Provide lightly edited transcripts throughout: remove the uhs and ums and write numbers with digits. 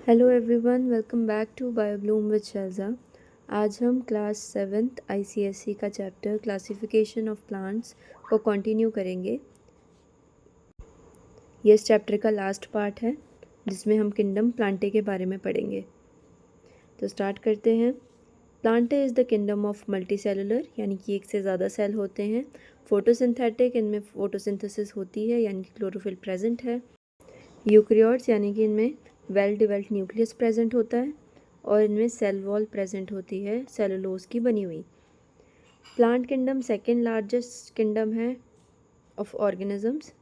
Hello everyone, welcome back to Biobloom with Shaza. आज हम class 7th ICSE का chapter classification of plants को continue करेंगे। ये इस चैप्टर का लास्ट पार्ट है जिसमें हम किंगडम प्लांटे के बारे में पढ़ेंगे। तो स्टार्ट करते हैं। Plantae is the kingdom of multicellular, यानी कि एक से ज़्यादा सेल होते हैं। फोटोसिंथेटिक, इनमें फोटोसिंथेसिस होती है यानी कि क्लोरोफिल प्रेजेंट है। यूकैरियोट्स, यानी कि इनमें वेल डिवेल्प्ड न्यूक्लियस प्रेजेंट होता है और इनमें सेल वॉल प्रेजेंट होती है सेलुलोज की बनी हुई। Plant kingdom second largest kingdom है of organisms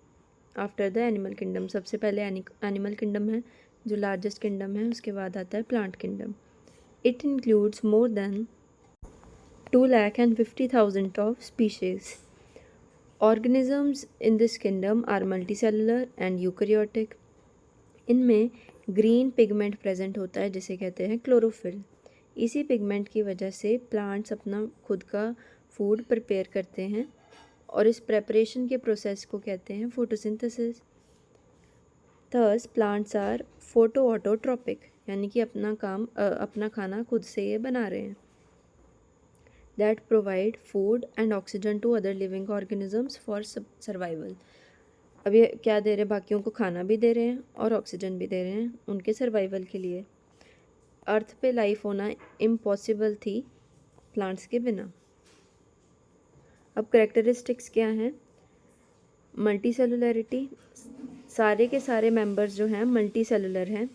after the animal kingdom. सबसे पहले एनिमल किंगडम है जो लार्जेस्ट किंगडम है, उसके बाद आता है plant kingdom. It includes more than 2,50,000 of species. Organisms in this kingdom are multicellular and eukaryotic. इनमें ग्रीन पिगमेंट प्रेजेंट होता है जिसे कहते हैं क्लोरोफिल। इसी पिगमेंट की वजह से प्लांट्स अपना खुद का फूड प्रिपेयर करते हैं और इस प्रेपरेशन के प्रोसेस को कहते हैं photosynthesis. Thus plants are photo autotrophic, यानी कि अपना खाना खुद से ये बना रहे हैं। That provide food and oxygen to other living organisms for survival. अब ये क्या दे रहे हैं, बाकियों को खाना भी दे रहे हैं और ऑक्सीजन भी दे रहे हैं उनके सर्वाइवल के लिए। अर्थ पे लाइफ होना इम्पॉसिबल थी प्लांट्स के बिना। अब करेक्टरिस्टिक्स क्या हैं? मल्टी सेलुलरिटी, सारे के सारे मेंबर्स जो हैं मल्टी सेलुलर हैं।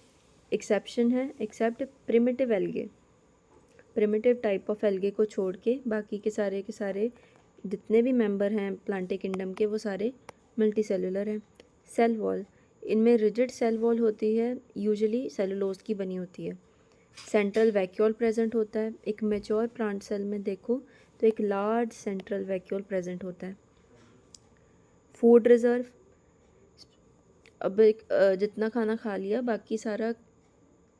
एक्सेप्शन है, except primitive algae, primitive type of algae को छोड़ के बाकी के सारे जितने भी मेंबर हैं प्लांटे किंगडम के वो सारे मल्टी सेलुलर हैं। सेल वॉल, इनमें रिजिड सेल वॉल होती है, यूजुअली सेलुलोज की बनी होती है। सेंट्रल वैक्यूल प्रेजेंट होता है। एक मेच्योर प्लांट सेल में देखो तो एक लार्ज सेंट्रल वैक्यूल प्रेजेंट होता है। फूड रिजर्व, अब जितना खाना खा लिया बाकी सारा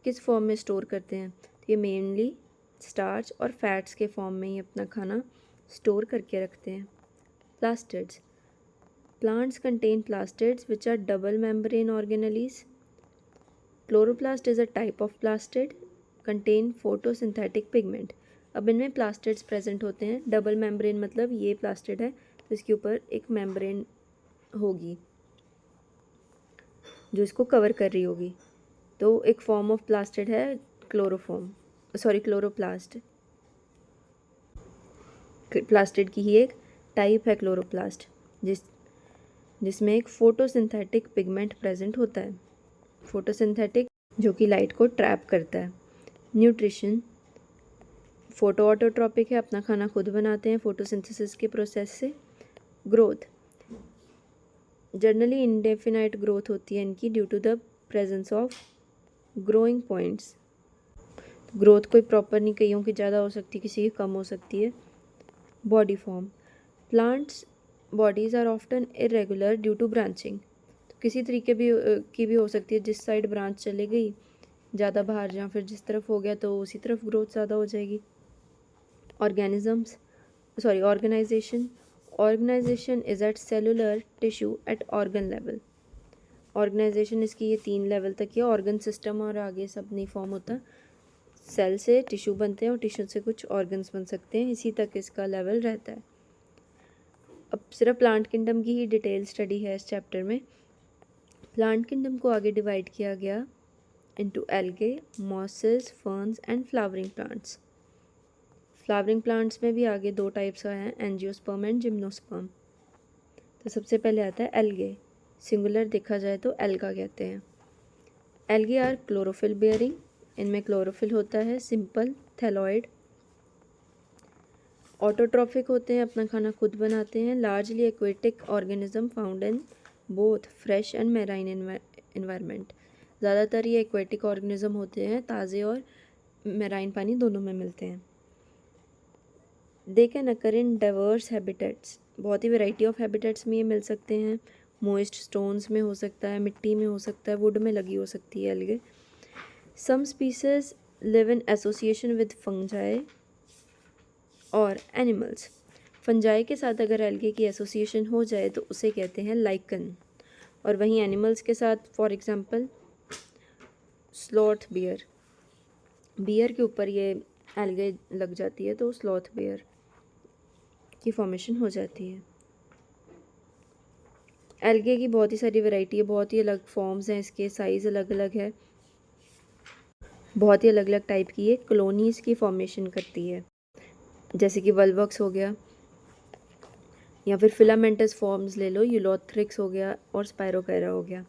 किस फॉर्म में स्टोर करते हैं, तो ये मेनली स्टार्च और फैट्स के फॉर्म में ही अपना खाना स्टोर करके रखते हैं। Plastids, plants contain plastids which are double membrane organelles. Chloroplast is a type of plastid contain photosynthetic pigment. अब इनमें plastids प्रेजेंट होते हैं। डबल मेम्ब्रेन मतलब ये प्लास्टिड है तो इसके ऊपर एक मेम्ब्रेन होगी जो इसको कवर कर रही होगी। तो एक फॉर्म ऑफ प्लास्टिड है क्लोरोप्लास्ट। प्लास्टिड की ही एक टाइप है क्लोरोप्लास्ट जिसमें एक फोटोसिंथेटिक पिगमेंट प्रेजेंट होता है। फोटोसिंथेटिक जो कि लाइट को ट्रैप करता है। न्यूट्रिशन, फोटो ऑटोट्रॉपिक है, अपना खाना खुद बनाते हैं फोटोसिंथेसिस के प्रोसेस से। ग्रोथ, जनरली इंडेफिनाइट ग्रोथ होती है इनकी due to the presence of growing points. Growth कोई प्रॉपर नहीं, कईयों की ज़्यादा हो सकती है किसी की कम हो सकती है। Body form, plants bodies are often irregular due to branching, तो किसी तरीके की भी हो सकती है। जिस साइड ब्रांच चले गई ज़्यादा बाहर या फिर जिस तरफ हो गया तो उसी तरफ ग्रोथ ज़्यादा हो जाएगी। Organisation, organisation is at cellular tissue at organ level. Organisation इसकी ये 3 लेवल तक है, ऑर्गन सिस्टम और आगे सब नहीं फॉर्म होता। सेल से टिश्यू बनते हैं और टिश्यू से कुछ ऑर्गन्स बन सकते हैं, इसी तक इसका लेवल रहता है। अब सिर्फ प्लांट किंगडम की ही डिटेल स्टडी है इस चैप्टर में। प्लांट किंगडम को आगे डिवाइड किया गया into algae, mosses, ferns and flowering plants. Flowering plants में भी आगे 2 टाइप्स का हैं, एंजियोस्पर्म एंड जिम्नोस्पर्म। तो सबसे पहले आता है एल्गे, सिंगुलर देखा जाए तो एल्गा कहते हैं। एल्गे आर क्लोरोफिल बेयरिंग, इनमें क्लोरोफिल होता है, सिंपल थैलॉइड। ऑटोट्रॉफिक होते हैं, अपना खाना खुद बनाते हैं। Largely aquatic organism found in both fresh and marine environment. ज़्यादातर ये एक्वेटिक ऑर्गेनिज्म होते हैं, ताज़े और मैराइन पानी दोनों में मिलते हैं। They can occur in diverse habitats, बहुत ही वैरायटी ऑफ हैबिटेट्स में ये मिल सकते हैं। मोइस्ट स्टोन्स में हो सकता है, मिट्टी में हो सकता है, वुड में लगी हो सकती है algae. Some species live in association with fungi और एनिमल्स। फंजाई के साथ अगर एल्गे की एसोसिएशन हो जाए तो उसे कहते हैं लाइकन, और वहीं एनिमल्स के साथ for example sloth bear, bear के ऊपर ये एल्गे लग जाती है तो स्लॉथ बियर की फॉर्मेशन हो जाती है। एल्गे की बहुत ही सारी वैरायटी है, बहुत ही अलग फॉर्म्स हैं, इसके साइज़ अलग अलग है, बहुत ही अलग अलग टाइप की ये कॉलोनीज़ की फॉर्मेशन करती है, जैसे कि वल्वक्स हो गया, या फिर फिलामेंटस फॉर्म्स ले लो, यूलोथ्रिक्स हो गया और स्पायरोकाइरा हो गया।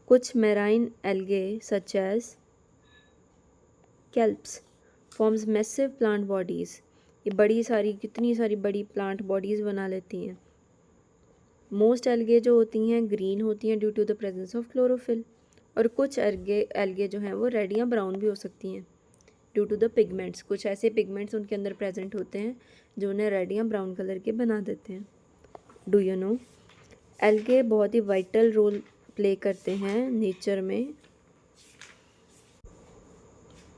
कुछ marine algae such as kelps forms massive plant bodies, ये बड़ी सारी कितनी सारी बड़ी प्लांट बॉडीज़ बना लेती हैं। मोस्ट एल्गे जो होती हैं ग्रीन होती हैं due to the presence of chlorophyll, और कुछ एल्गे जो हैं वो रेड या ब्राउन भी हो सकती हैं ड्यू टू द पिगमेंट्स, कुछ ऐसे पिगमेंट्स उनके अंदर प्रेजेंट होते हैं जो उन्हें रेड या ब्राउन कलर के बना देते हैं। डू यू नो, एल्गे बहुत ही वाइटल रोल प्ले करते हैं नेचर में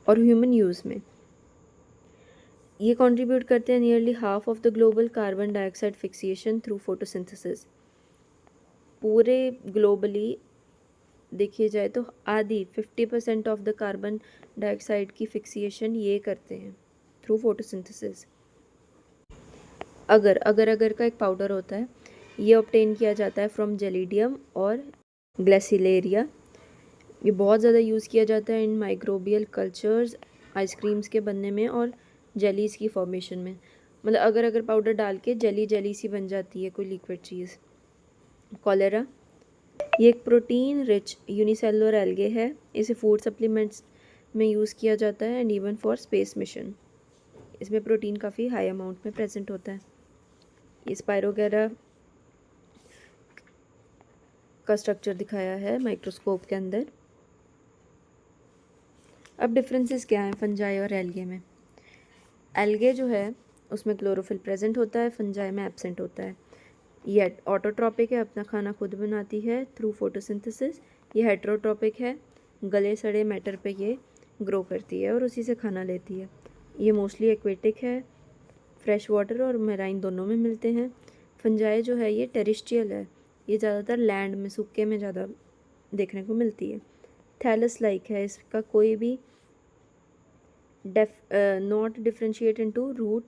और ह्यूमन यूज़ में। ये कंट्रीब्यूट करते हैं nearly half of the global carbon dioxide fixation through photosynthesis. पूरे ग्लोबली देखिए जाए तो आधी 50% ऑफ द कार्बन डाइऑक्साइड की फिक्सिएशन ये करते हैं थ्रू फोटोसिंथेसिस। अगर का एक पाउडर होता है, ये ऑब्टेन किया जाता है फ्रॉम जेलिडियम और ग्लेसिलेरिया। ये बहुत ज़्यादा यूज़ किया जाता है इन माइक्रोबियल कल्चर्स, आइसक्रीम्स के बनने में और जेलीज़ की फॉर्मेशन में। मतलब अगर पाउडर डाल के जेली सी बन जाती है कोई लिक्विड चीज़। कॉलेरा, ये एक प्रोटीन रिच यूनिसेलुलर एल्गे है, इसे फूड सप्लीमेंट्स में यूज़ किया जाता है and even for space mission. इसमें प्रोटीन काफ़ी हाई अमाउंट में प्रेजेंट होता है। ये स्पायरोगैरा का स्ट्रक्चर दिखाया है माइक्रोस्कोप के अंदर। अब डिफरेंसेस क्या हैं फंजाई और एल्गे में। एल्गे जो है उसमें क्लोरोफिल प्रेजेंट होता है, फंजाई में एब्सेंट होता है। ये ऑटोट्रॉपिक है, अपना खाना खुद बनाती है थ्रू फोटोसिंथेसिस। ये हेट्रोट्रॉपिक है, गले सड़े मैटर पे ये ग्रो करती है और उसी से खाना लेती है। ये मोस्टली एक्वेटिक है, फ्रेश वाटर और मेराइन दोनों में मिलते हैं। फंजाई जो है ये टेरिस्ट्रियल है, ये ज़्यादातर लैंड में सूखे में ज़्यादा देखने को मिलती है। थैलस लाइक है, इसका कोई भी not differentiate into root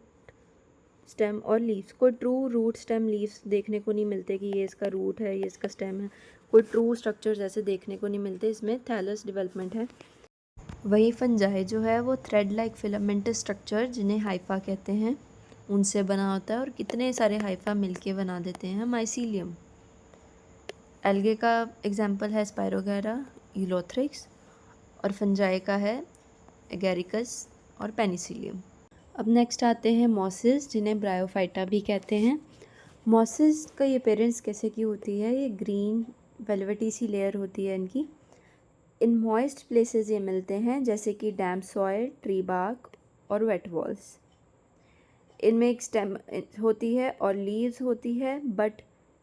stem और लीव्स। कोई ट्रू रूट स्टेम लीव्स देखने को नहीं मिलते कि ये इसका रूट है ये इसका स्टेम है, कोई ट्रू स्ट्रक्चर्स ऐसे देखने को नहीं मिलते, इसमें थैलस डेवलपमेंट है। वही फंजाई जो है वो थ्रेड लाइक फिलामेंटस स्ट्रक्चर जिन्हें हाइफा कहते हैं उनसे बना होता है, और कितने सारे हाइफा मिलके बना देते हैं माइसीलियम। एल्गे का एग्जाम्पल है स्पायरोगैरा, यूलोथ्रिक्स, और फंजाई का है एगेरिकस और पेनिसिलियम। अब नेक्स्ट आते हैं मॉसेस, जिन्हें ब्रायोफाइटा भी कहते हैं। मॉसेस का ये पेरेंट्स कैसे की होती है, ये ग्रीन वेलवेटी सी लेयर होती है इनकी। इन मॉइस्ट प्लेसेस ये मिलते हैं जैसे कि डैम्प सॉइल, ट्री बार्क और वेट वॉल्स। इनमें एक स्टेम होती है और लीव्स होती है, बट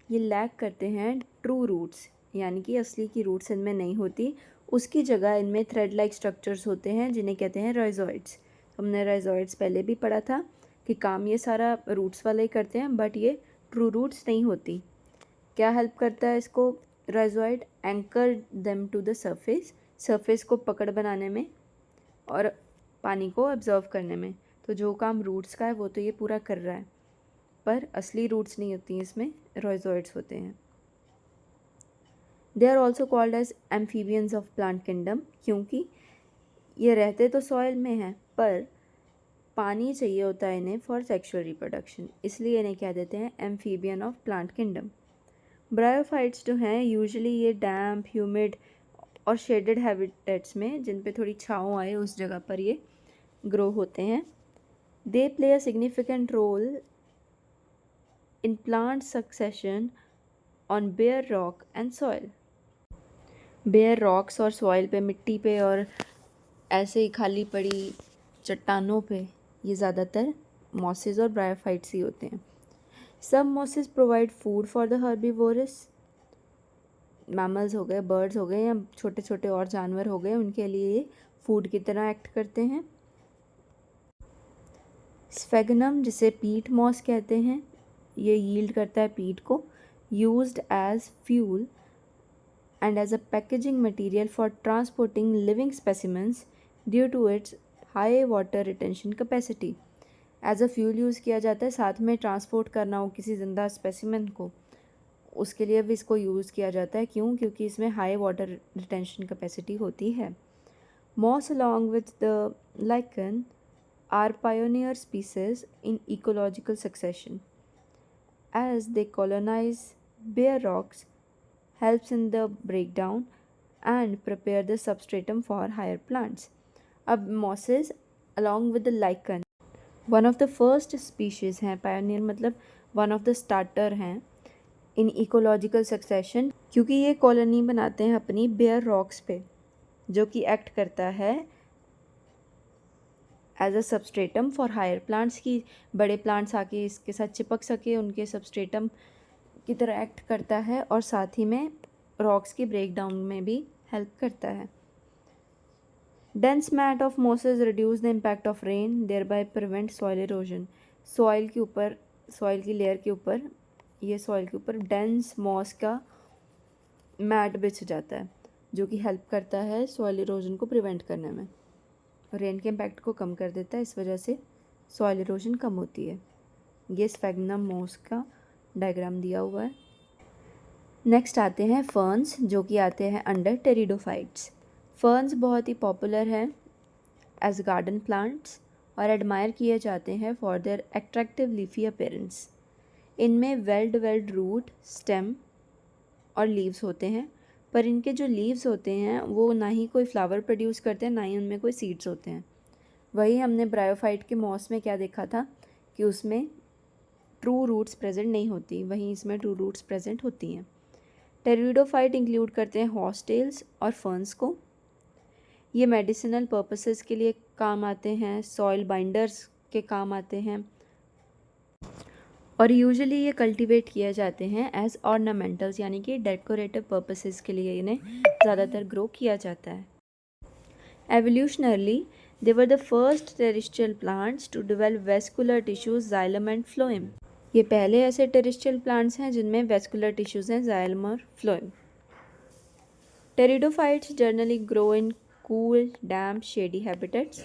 ये लैक करते हैं ट्रू रूट्स, यानी कि असली की रूट्स इनमें नहीं होती। उसकी जगह इनमें थ्रेड लाइक स्ट्रक्चर्स होते हैं जिन्हें कहते हैं राइजोइड्स। हमने राइजोइड्स पहले भी पढ़ा था कि काम ये सारा रूट्स वाले ही करते हैं, बट ये ट्रू रूट्स नहीं होती। क्या हेल्प करता है इसको rhizoid? Anchor them to the surface को पकड़ बनाने में और पानी को एब्जॉर्व करने में। तो जो काम रूट्स का है वो तो ये पूरा कर रहा है, पर असली रूट्स नहीं होती हैं, इसमें राइजोइड्स होते हैं। They are also called as amphibians of plant kingdom, क्योंकि ये रहते तो सॉइल में हैं पर पानी चाहिए होता है इन्हें फॉर सेक्सुअल रिप्रोडक्शन, इसलिए इन्हें क्या देते हैं amphibian of plant kingdom. Bryophytes जो हैं यूजुअली ये डैम्प, ह्यूमिड और शेडेड हैबिटेट्स में, जिन पे थोड़ी छाँव आए उस जगह पर ये ग्रो होते हैं। They play a significant role in plant succession on bare rock and soil. Bare rocks और सॉइल पे, मिट्टी पे और ऐसे ही खाली पड़ी चट्टानों पे ये ज़्यादातर मॉसेस और ब्रायोफाइट्स ही होते हैं। सब mosses provide food for the herbivorous, mammals हो गए, बर्ड्स हो गए या छोटे छोटे और जानवर हो गए, उनके लिए ये फूड की तरह एक्ट करते हैं। स्फेगनम, जिसे पीट मॉस कहते हैं, ये यील्ड करता है पीट को, used as fuel and as a packaging material for transporting living specimens due to its high water retention capacity. As a fuel use किया जाता है, साथ में ट्रांसपोर्ट करना हो किसी ज़िंदा स्पेसिमेन को, उसके लिए भी इसको यूज़ किया जाता है। क्यों? क्योंकि इसमें हाई वाटर रिटेंशन कैपेसिटी होती है। Moss along with the lichen are pioneer species in ecological succession. As they colonize bare rocks, helps in the breakdown and prepare the substratum for higher plants. अब mosses along with the lichen, one of the first species हैं, pioneer मतलब one of the starter हैं in ecological succession, क्योंकि ये colony बनाते हैं अपनी bare rocks पे, जो कि एक्ट करता है as a substratum for higher plants, की बड़े प्लांट्स आके इसके साथ चिपक सके, उनके सबस्ट्रेटम की तरह एक्ट करता है और साथ ही में रॉक्स की ब्रेक डाउन में भी हेल्प करता है। Dense mat of mosses reduce the impact of rain, thereby prevent soil erosion. Soil के ऊपर, सॉइल की लेयर के ऊपर, ये सॉइल के ऊपर डेंस मॉस का मैट बिछ जाता है, जो कि हेल्प करता है सॉइल इरोजन को प्रिवेंट करने में, रेन के इम्पैक्ट को कम कर देता है। इस वजह से सॉइल इरोजन कम होती है। ये स्फैग्नम मोस का डायग्राम दिया हुआ है। नेक्स्ट आते हैं फर्न्स, जो कि आते हैं अंडर टेरिडोफाइट्स। फर्न्स बहुत ही पॉपुलर हैं एज गार्डन प्लांट्स और एडमायर किए जाते हैं for their attractive leafy appearance. इनमें वेल्ड रूट, स्टेम और लीव्स होते हैं, पर इनके जो लीव्स होते हैं वो ना ही कोई फ्लावर प्रोड्यूस करते हैं, ना ही उनमें कोई सीड्स होते हैं। वही हमने ब्रायोफाइट के मॉस में क्या देखा था कि उसमें ट्रू रूट्स प्रेजेंट नहीं होती, वहीं इसमें ट्रू रूट्स प्रेजेंट होती हैं। टेरिडोफाइट इंक्लूड करते हैं हॉर्सटेल्स और फर्न्स को। ये मेडिसिनल पर्पसेस के लिए काम आते हैं, सॉइल बाइंडर्स के काम आते हैं और यूजुअली ये कल्टीवेट किए जाते हैं एज ऑर्नामेंटल्स, यानी कि डेकोरेटिव पर्पसेस के लिए इन्हें ज़्यादातर ग्रो किया जाता है। Evolutionarily they were the first terrestrial plants to develop vascular tissues, xylem and phloem. ये पहले ऐसे टेरेस्ट्रियल प्लांट्स हैं जिनमें वेस्कुलर टिश्यूज हैं, जाइलम और phloem. Pteridophytes generally grow in cool, damp, shady habitats,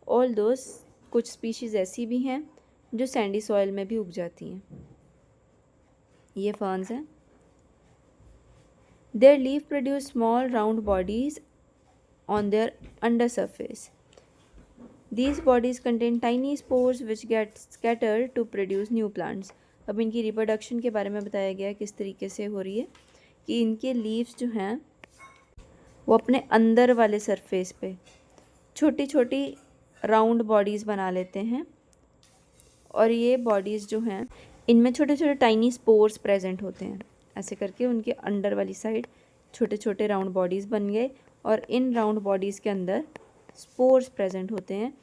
although कुछ स्पीशीज़ ऐसी भी हैं जो सैंडी सॉइल में भी उग जाती हैं। ये फर्न्स हैं। Their leaf produce small round bodies on their under surface. These bodies contain tiny spores which get scattered to produce new plants. अब इनकी रिप्रोडक्शन के बारे में बताया गया है किस तरीके से हो रही है कि इनके लीव्स जो हैं वो अपने अंदर वाले सरफेस पे छोटी छोटी राउंड बॉडीज़ बना लेते हैं और ये बॉडीज़ जो हैं इनमें छोटे छोटे टाइनी स्पोर्स प्रेजेंट होते हैं। ऐसे करके उनके अंडर वाली साइड छोटे छोटे राउंड बॉडीज़ बन गए और इन राउंड बॉडीज़ के अंदर स्पोर्स प्रेजेंट होते हैं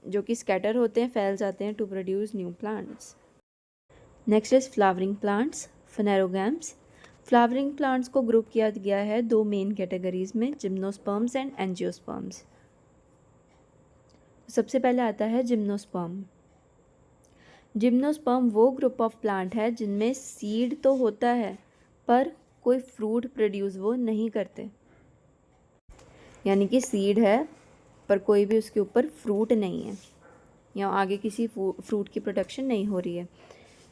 जो कि स्कैटर होते हैं, फैल जाते हैं to produce new plants. Next is flowering plants, phanerogams. Flowering plants को ग्रुप किया गया है दो मेन कैटेगरीज में, जिम्नोस्पर्म्स एंड एंजियोस्पर्म्स। सबसे पहले आता है जिम्नोस्पर्म। जिम्नोस्पर्म वो ग्रुप ऑफ प्लांट है जिनमें सीड तो होता है पर कोई फ्रूट प्रोड्यूस वो नहीं करते, यानी कि सीड है पर कोई भी उसके ऊपर फ्रूट नहीं है या आगे किसी फ्रूट की प्रोडक्शन नहीं हो रही है।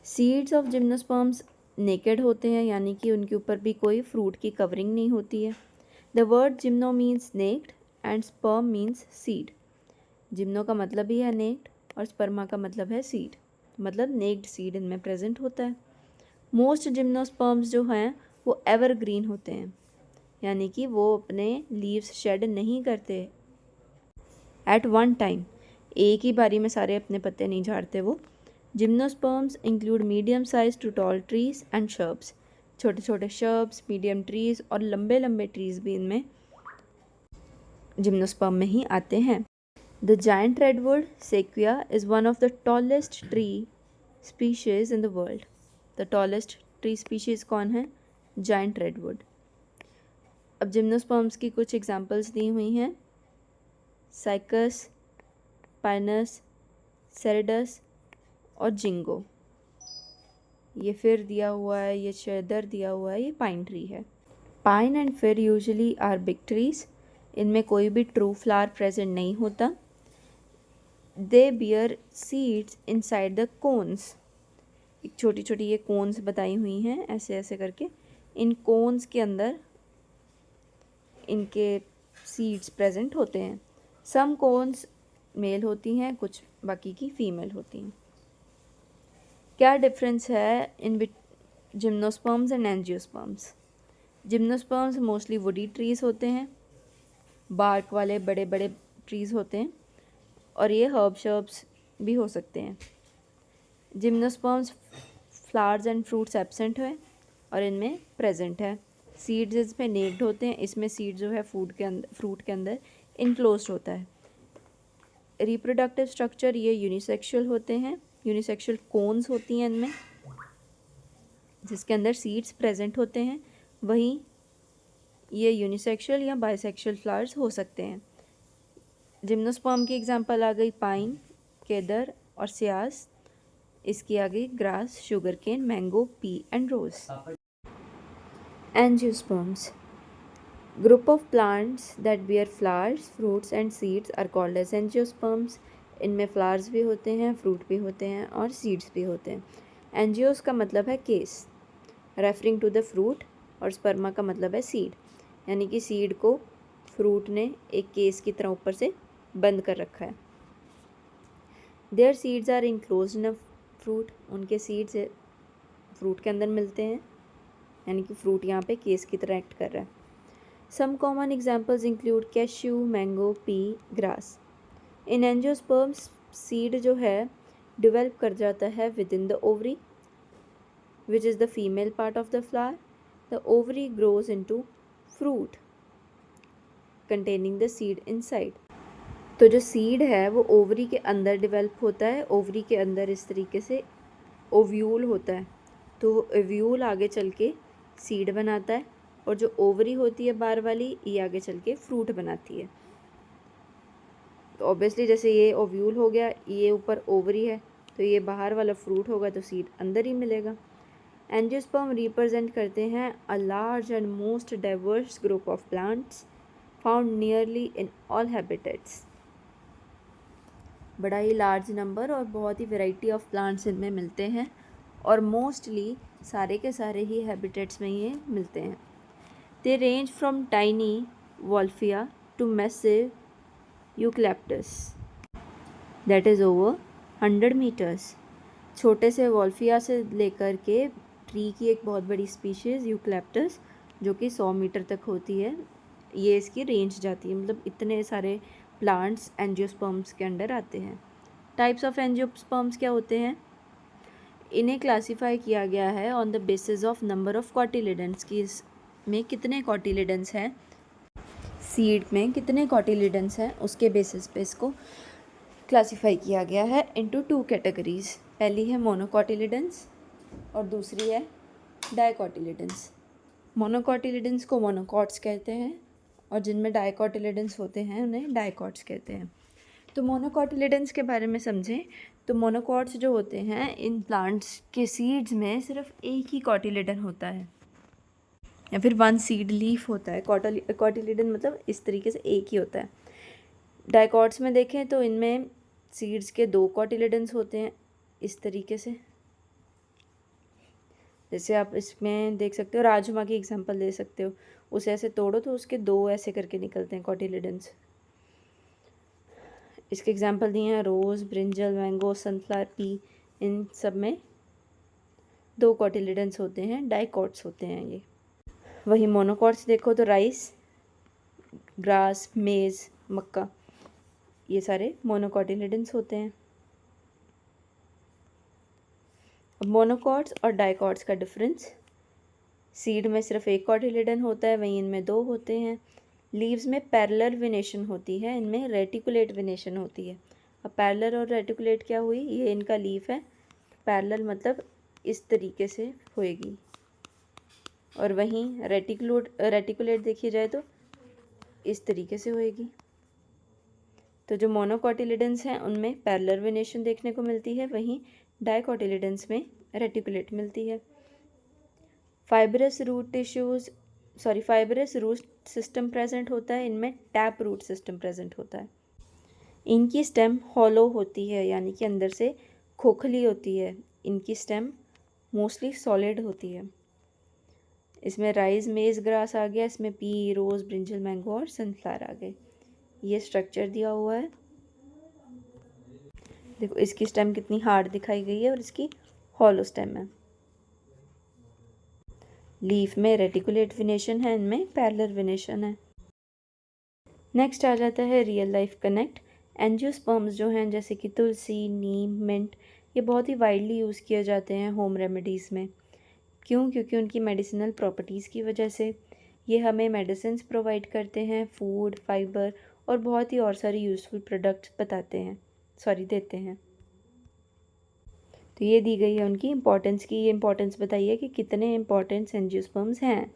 सीड्स ऑफ जिम्नोस्पर्म्स नेकेड होते हैं, यानी कि उनके ऊपर भी कोई फ्रूट की कवरिंग नहीं होती है। The word gymno means naked and sperm means seed. Gymno का मतलब ही है नेक्ड और स्पर्मा का मतलब है सीड, मतलब नेक्ड सीड इनमें प्रेजेंट होता है। मोस्ट जिम्नोस्पर्म्स जो हैं वो एवरग्रीन होते हैं, यानी कि वो अपने लीव्स शेड नहीं करते एट वन टाइम, एक ही बारी में सारे अपने पत्ते नहीं झाड़ते वो। Gymnosperms include medium size to tall trees and shrubs. छोटे छोटे शर्ब्स, मीडियम ट्रीज और लंबे लंबे ट्रीज भी इनमें जिम्नोस्पर्म में ही आते हैं। The giant redwood sequoia is one of the tallest tree species in the world. The tallest tree species कौन है? Giant redwood. अब जिम्नोस्पर्म्स की कुछ एग्जांपल्स दी हुई हैं, साइकस, पाइनस, सेरेडस और जिंगो। ये फिर दिया हुआ है, ये शेदर दिया हुआ है, ये पाइन ट्री है। पाइन एंड फिर यूजुअली आर बिग ट्रीज, इनमें कोई भी ट्रू फ्लावर प्रेजेंट नहीं होता। दे beer seeds inside the cons, एक छोटी छोटी ये कोन्स बताई हुई हैं ऐसे ऐसे करके, इन कोन्स के अंदर इनके सीड्स प्रेजेंट होते हैं। सम कोन्स मेल होती हैं, कुछ बाकी की फीमेल होती हैं। क्या डिफरेंस है इन gymnosperms and angiosperms? Gymnosperms mostly woody trees होते हैं, बार्क वाले बड़े बड़े ट्रीज होते हैं, और ये हर्ब शर्ब्स भी हो सकते हैं। Gymnosperms flowers and fruits absent है और इनमें प्रेजेंट है। सीड्स इसमें नेक्ड होते हैं, इसमें सीड जो है फ्रूट के अंदर इनक्लोज्ड होता है। रिप्रोडक्टिव स्ट्रक्चर ये यूनिसेक्सुअल होते हैं, यूनिसेक्सुअल कोन्स होती हैं इनमें जिसके अंदर सीड्स प्रेजेंट होते हैं। वहीं ये यूनिसेक्सुअल या बाइसेक्सुअल फ्लावर्स हो सकते हैं। जिम्नोस्पर्म की एग्जांपल आ गई पाइन, केदर और सियास। इसकी आ गई grass, sugar cane, mango, pea and rose. Angiosperms, group of plants that bear flowers, fruits and seeds are called as angiosperms। इनमें फ्लावर्स भी होते हैं, फ्रूट भी होते हैं और सीड्स भी होते हैं। एंजियोस का मतलब है case, referring to the fruit, और स्पर्मा का मतलब है सीड, यानी कि सीड को फ्रूट ने एक केस की तरह ऊपर से बंद कर रखा है। Their seeds are enclosed in a fruit, उनके सीड्स फ्रूट के अंदर मिलते हैं, यानी कि फ्रूट यहाँ पे केस की तरह एक्ट कर रहा है। Some common examples include cashew, mango, pea, grass। In angiosperms seed जो है develop कर जाता है within the ovary, which is the female part of the flower। The ovary grows into fruit containing the seed inside। तो जो seed है वो ovary के अंदर डेवलप होता है। ओवरी के अंदर इस तरीके से ओव्यूल होता है, तो ओव्यूल आगे चल के सीड बनाता है, और जो ओवरी होती है बाहर वाली, ये आगे चल के फ्रूट बनाती है। तो ऑब्वियसली जैसे ये ओव्यूल हो गया, ये ऊपर ओवरी है, तो ये बाहर वाला फ्रूट होगा, तो सीड अंदर ही मिलेगा। एंजियोस्पर्म रिप्रेजेंट करते हैं a large and most diverse group of plants found nearly in all habitats. बड़ा ही लार्ज नंबर और बहुत ही वैरायटी ऑफ प्लांट्स इनमें मिलते हैं, और मोस्टली सारे के सारे ही हैबिटेट्स में ये मिलते हैं। They range from tiny Wolffia to massive Eucalyptus that is over 100 meters। छोटे से वॉल्फिया से लेकर के ट्री की एक बहुत बड़ी स्पीशीज़ यूकलिप्टस जो कि 100 मीटर तक होती है, ये इसकी रेंज जाती है। मतलब इतने सारे प्लांट्स एंजियोस्पर्म्स के अंडर आते हैं। टाइप्स ऑफ एंजियोस्पर्म्स क्या होते हैं? इन्हें क्लासीफाई किया गया है on the basis of number of cotyledons, की में कितने कॉटिलिडेंस हैं, सीड में कितने कॉटिलिडेंस हैं, उसके बेसिस पे इसको क्लासीफाई किया गया है इनटू 2 कैटेगरीज। पहली है मोनोकॉटिलिडेंस और दूसरी है डाइकॉटिलिडेंस। मोनोकॉटिलिडेंस को मोनोकॉट्स कहते हैं, और जिनमें डाइकॉटिलिडेंस होते हैं उन्हें डाइकॉट्स कहते हैं। तो मोनोकॉटिलिडेंस के बारे में समझें तो मोनोकॉट्स जो होते हैं, इन प्लांट्स के सीड्स में सिर्फ एक ही कॉटिलिडन होता है, या फिर 1 सीड लीफ होता है। कॉटिलिडन मतलब इस तरीके से एक ही होता है। डाइकॉट्स में देखें तो इनमें सीड्स के 2 कॉटिलिडन्स होते हैं इस तरीके से, जैसे आप इसमें देख सकते हो, राजमा की एग्जांपल दे सकते हो। उसे ऐसे तोड़ो तो उसके 2 ऐसे करके निकलते हैं कॉटिलिडन्स। इसके एग्जांपल दिए हैं रोज़, ब्रिंजल, मैंगो, सनफ्लावर, पी। इन सब में 2 कॉटिलिडन्स होते हैं, डाइकॉट्स होते हैं ये। वही मोनोकॉट्स देखो तो राइस, ग्रास, मेज़, मक्का, ये सारे मोनोकॉटिलिडन्स होते हैं। अब मोनोकॉट्स और डाइकॉट्स का डिफरेंस, सीड में सिर्फ एक कॉटिलिडन होता है, वहीं इनमें 2 होते हैं। लीव्स में पैरेलल वेनेशन होती है, इनमें रेटिकुलेट वेनेशन होती है। अब पैरेलल और रेटिकुलेट क्या हुई, ये इनका लीफ है, पैरेलल मतलब इस तरीके से होएगी, और वहीं रेटिकुलेट देखी जाए तो इस तरीके से होएगी। तो जो मोनोकॉटिलिडन्स हैं उनमें पैरेलल वेनेशन देखने को मिलती है, वहीं डाइकॉटिलिडन्स में रेटिकुलेट मिलती है। Fibrous root tissues fibrous root system present होता है, इनमें टैप रूट सिस्टम प्रेजेंट होता है। इनकी स्टेम हॉलो होती है, यानी कि अंदर से खोखली होती है। इनकी स्टेम मोस्टली सॉलिड होती है। इसमें राइस मेज ग्रास आ गया, इसमें पी, रोज़, ब्रिंजल, मैंगो और सनफ्लावर आ गए। ये स्ट्रक्चर दिया हुआ है। देखो इसकी स्टेम कितनी हार्ड दिखाई गई है और इसकी हॉलो स्टेम है। लीफ में रेटिकुलेट वेनेशन है, इनमें पैरेलल वेनेशन है। नेक्स्ट आ जाता है रियल लाइफ कनेक्ट। एंजियोस्पर्म्स जो हैं जैसे कि तुलसी, नीम, मिंट, ये बहुत ही वाइडली यूज़ किए जाते हैं होम रेमेडीज़ में। क्यों? क्योंकि उनकी मेडिसिनल प्रॉपर्टीज़ की वजह से ये हमें मेडिसिन्स प्रोवाइड करते हैं, फूड, फाइबर और बहुत ही और सारी यूज़फुल प्रोडक्ट्स देते हैं। तो ये दी गई है उनकी इम्पोर्टेंस की। ये इम्पोर्टेंस बताइए कि कितने इम्पोर्टेंट एंजियोस्पर्म्स हैं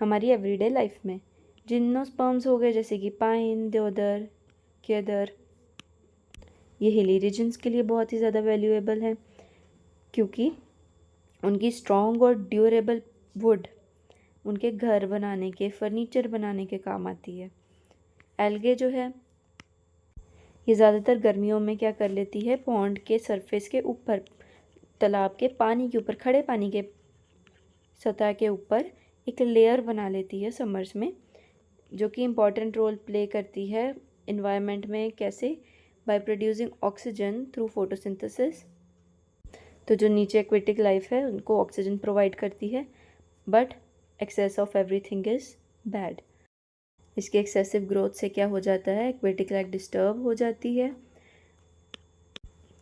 हमारी एवरीडे लाइफ में। जिम्नोस्पर्म्स हो गए जैसे कि पाइन, देवदार, केदार, ये हिली रीजन्स के लिए बहुत ही ज़्यादा वैल्यूएबल है क्योंकि उनकी स्ट्रॉन्ग और ड्यूरेबल वुड उनके घर बनाने के, फर्नीचर बनाने के काम आती है। एल्गे जो है ये ज़्यादातर गर्मियों में क्या कर लेती है, पॉन्ड के सरफेस के ऊपर, तालाब के पानी के ऊपर, खड़े पानी के सतह के ऊपर एक लेयर बना लेती है समर्स में, जो कि इम्पॉर्टेंट रोल प्ले करती है इन्वायरमेंट में। कैसे? By producing oxygen through photosynthesis. तो जो नीचे एक्वेटिक लाइफ है उनको ऑक्सीजन प्रोवाइड करती है, but excess of everything is bad. इसके एक्सेसिव ग्रोथ से क्या हो जाता है, एक्वेटिक लाइफ डिस्टर्ब हो जाती है।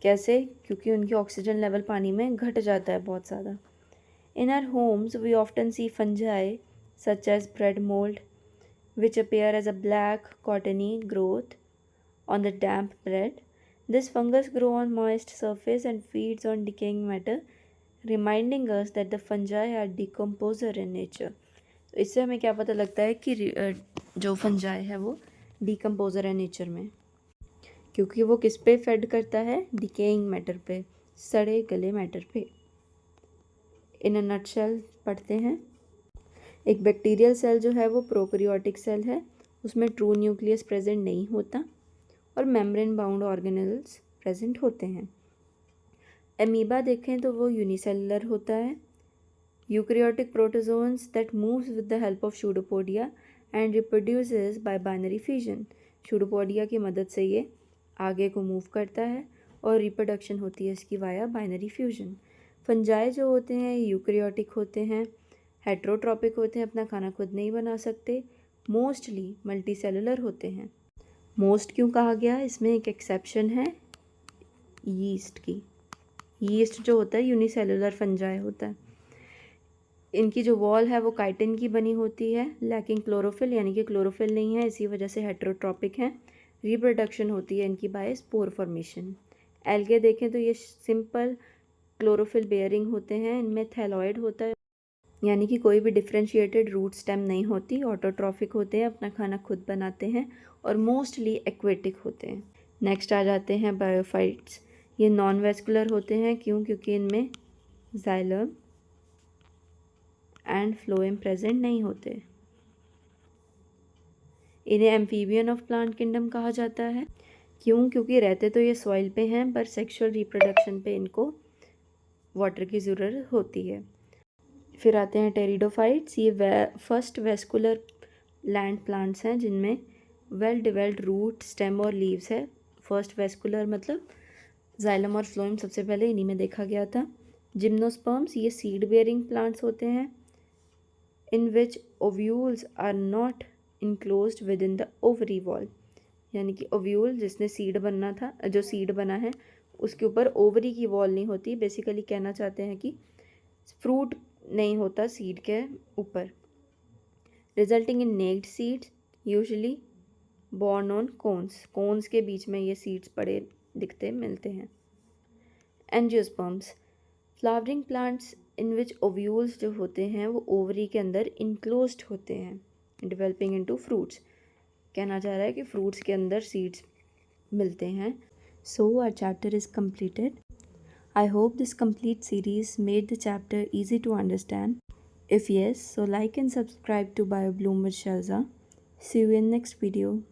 कैसे? क्योंकि उनकी ऑक्सीजन लेवल पानी में घट जाता है बहुत ज़्यादा। In our homes we often see fungi such as bread mould which appear as a black cottony growth on the damp bread. This fungus grows on moist surface and feeds on decaying matter, reminding us that the fungi are decomposer in nature. तो इससे हमें क्या पता लगता है कि जो fungi है वो डिकम्पोजर है नेचर में, क्योंकि वो किस पे फेड करता है, डिकेइंग मैटर पे, सड़े गले मैटर पे। इन अ नटशेल पढ़ते हैं, एक बैक्टीरियल सेल जो है वो प्रोकैरियोटिक सेल है, उसमें ट्रू न्यूक्लियस प्रेजेंट नहीं होता और मेम्ब्रेन बाउंड ऑर्गेनेल्स प्रेजेंट होते हैं। एमीबा देखें तो वो यूनिसेलुलर होता है। Eukaryotic protozoans that moves with the help of pseudopodia and reproduces by binary fusion. Pseudopodia की मदद से ये आगे को मूव करता है और रिप्रोडक्शन होती है इसकी वाया बाइनरी फ्यूजन। फंजाई जो होते हैं यूकैरियोटिक होते हैं, हेट्रोट्रॉपिक होते हैं, अपना खाना खुद नहीं बना सकते, मोस्टली मल्टीसेलुलर होते हैं। मोस्ट क्यों कहा गया? इसमें एक एक्सेप्शन है यीस्ट की। यीस्ट जो होता है यूनिसेलुलर फंजाई होता है। इनकी जो वॉल है वो काइटिन की बनी होती है, लैकिंग क्लोरोफिल, यानी कि क्लोरोफिल नहीं है, इसी वजह से हेट्रोट्रॉपिक है। रिप्रोडक्शन होती है इनकी बाय स्पोर फॉर्मेशन। एल्गे देखें तो ये सिंपल क्लोरोफिल बेयरिंग होते हैं, इनमें थैलॉइड होता है, यानी कि कोई भी डिफ्रेंशिएटेड रूट स्टेम नहीं होती, ऑटोट्रॉफिक होते हैं, अपना खाना खुद बनाते हैं और मोस्टली एक्वेटिक होते हैं। नेक्स्ट आ जाते हैं बायोफाइट्स। ये नॉन वेस्कुलर होते हैं, क्यों? क्योंकि इनमें जाइलम एंड फ्लोएम प्रेजेंट नहीं होते। इन्हें एम्फीबियन ऑफ प्लांट किंगडम कहा जाता है, क्यों? क्योंकि रहते तो ये सॉइल पे हैं पर सेक्सुअल रिप्रोडक्शन पे इनको वाटर की ज़रूरत होती है। फिर आते हैं टेरिडोफाइट्स। ये फर्स्ट वेस्कुलर लैंड प्लांट्स हैं जिनमें वेल डिवेल्ड रूट, स्टेम और लीव्स है। फर्स्ट वेस्कुलर मतलब जाइलम और फ्लोएम सबसे पहले इन्हीं में देखा गया था। जिम्नोस्पर्म्स ये सीड बेयरिंग प्लांट्स होते हैं in which ovules are not enclosed within the ovary wall, यानी कि ओव्यूल जिसने सीड बनना था, जो सीड बना है उसके ऊपर ओवरी की वॉल नहीं होती। बेसिकली कहना चाहते हैं कि फ्रूट नहीं होता सीड के ऊपर, resulting in naked seeds usually borne on cones के बीच में ये सीड्स पड़े दिखते मिलते हैं। Angiosperms flowering plants in which ovules जो होते हैं वो ओवरी के अंदर इनक्लोज्ड होते हैं, डेवलपिंग इनटू फ्रूट्स। कहना चाह रहा है कि फ्रूट्स के अंदर सीड्स मिलते हैं। So our chapter is completed. I hope this complete series made the chapter easy to understand. If yes, so like and subscribe to BioBloom with Shalza. See you in next video.